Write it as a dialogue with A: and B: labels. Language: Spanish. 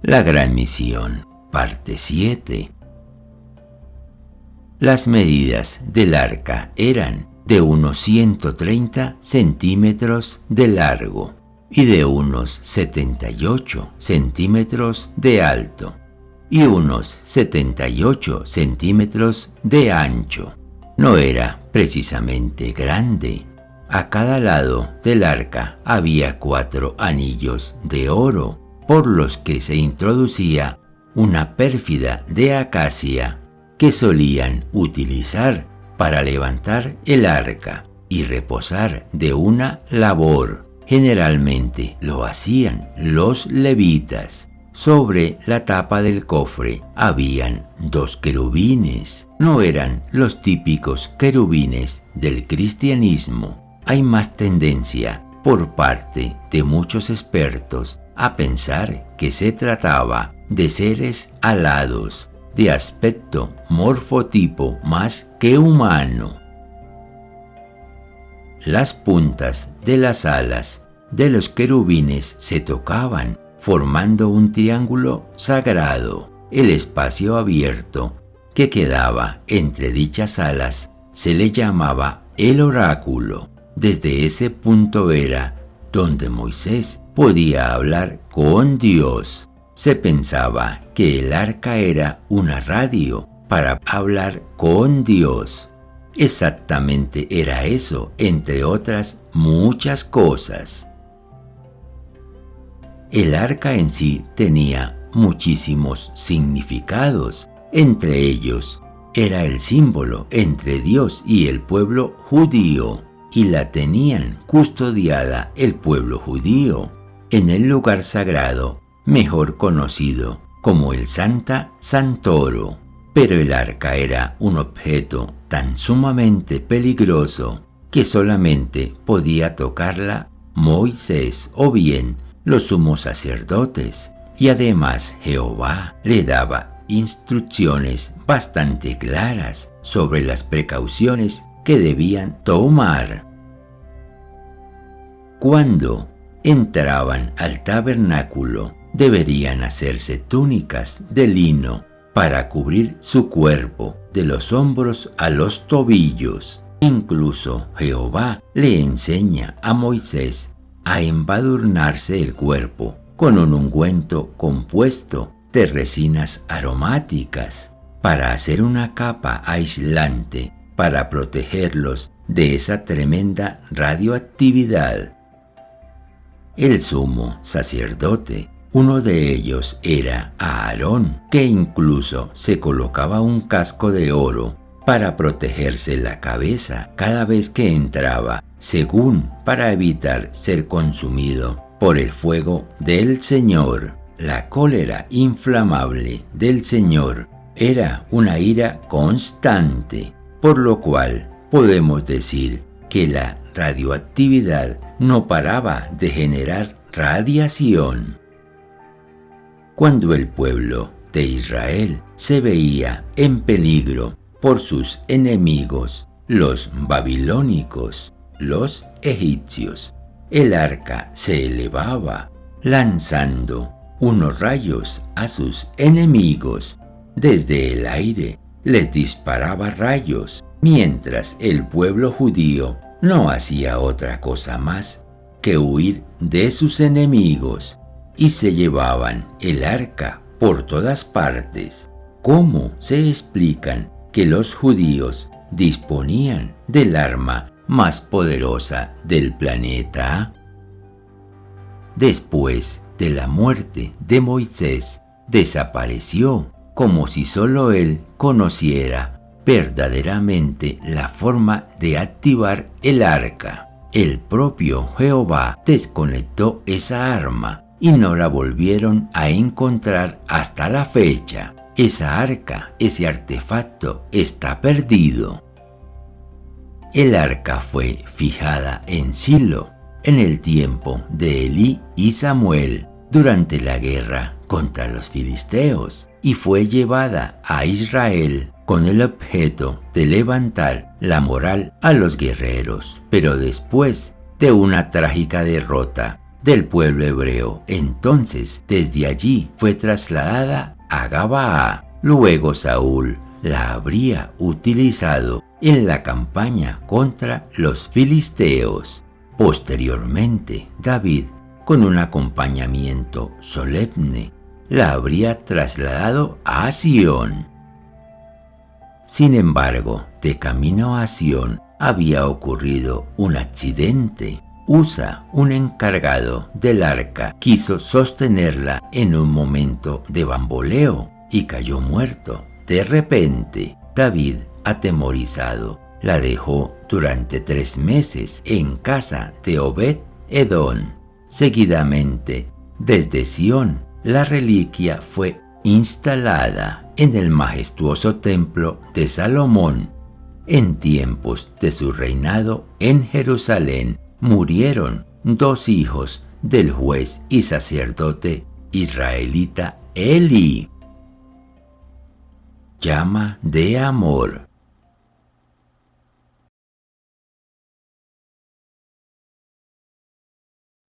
A: La Gran Misión, parte 7. Las medidas del arca eran de unos 130 centímetros de largo y de unos 78 centímetros de alto y unos 78 centímetros de ancho. No era precisamente grande. A cada lado del arca había 4 anillos de oro, por los que se introducía una pérfida de acacia que solían utilizar para levantar el arca y reposar de una labor. Generalmente lo hacían los levitas. Sobre la tapa del cofre habían 2 querubines. No eran los típicos querubines del cristianismo. Hay más tendencia por parte de muchos expertos a pensar que se trataba de seres alados, de aspecto morfotipo más que humano. Las puntas de las alas de los querubines se tocaban, formando un triángulo sagrado. El espacio abierto que quedaba entre dichas alas se le llamaba el oráculo. Desde ese punto era donde Moisés podía hablar con Dios. Se pensaba que el arca era una radio para hablar con Dios. Exactamente era eso, entre otras muchas cosas. El arca en sí tenía muchísimos significados. Entre ellos, era el símbolo entre Dios y el pueblo judío, y la tenían custodiada el pueblo judío en el lugar sagrado, mejor conocido como el Santa Santoro. Pero el arca era un objeto tan sumamente peligroso que solamente podía tocarla Moisés o bien los sumos sacerdotes, y además Jehová le daba instrucciones bastante claras sobre las precauciones que debían tomar. Cuando entraban al tabernáculo, deberían hacerse túnicas de lino para cubrir su cuerpo de los hombros a los tobillos. Incluso Jehová le enseña a Moisés a embadurnarse el cuerpo con un ungüento compuesto de resinas aromáticas para hacer una capa aislante para protegerlos de esa tremenda radioactividad. El sumo sacerdote, uno de ellos era Aarón, que incluso se colocaba un casco de oro para protegerse la cabeza cada vez que entraba, según para evitar ser consumido por el fuego del Señor. La cólera inflamable del Señor era una ira constante, por lo cual podemos decir que la radioactividad no paraba de generar radiación. Cuando el pueblo de Israel se veía en peligro por sus enemigos, los babilónicos, los egipcios, el arca se elevaba, lanzando unos rayos a sus enemigos. Desde el aire les disparaba rayos, mientras el pueblo judío no hacía otra cosa más que huir de sus enemigos, y se llevaban el arca por todas partes. ¿Cómo se explican que los judíos disponían del arma más poderosa del planeta? Después de la muerte de Moisés, desapareció como si solo él conociera verdaderamente la forma de activar el arca. El propio Jehová desconectó esa arma y no la volvieron a encontrar hasta la fecha. Esa arca, ese artefacto, está perdido. El arca fue fijada en Silo en el tiempo de Elí y Samuel durante la guerra contra los filisteos y fue llevada a Israel con el objeto de levantar la moral a los guerreros. Pero después de una trágica derrota del pueblo hebreo. Entonces, desde allí fue trasladada a Gabaa. Luego Saúl la habría utilizado en la campaña contra los filisteos. Posteriormente, David, con un acompañamiento solemne, la habría trasladado a Sión. Sin embargo, de camino a Sión había ocurrido un accidente. Usa, un encargado del arca, quiso sostenerla en un momento de bamboleo y cayó muerto. De repente, David, atemorizado, la dejó durante 3 meses en casa de Obed-Edom. Seguidamente, desde Sión, la reliquia fue instalada en el majestuoso templo de Salomón. En tiempos de su reinado en Jerusalén, murieron 2 hijos del juez y sacerdote israelita Elí. Llama de amor.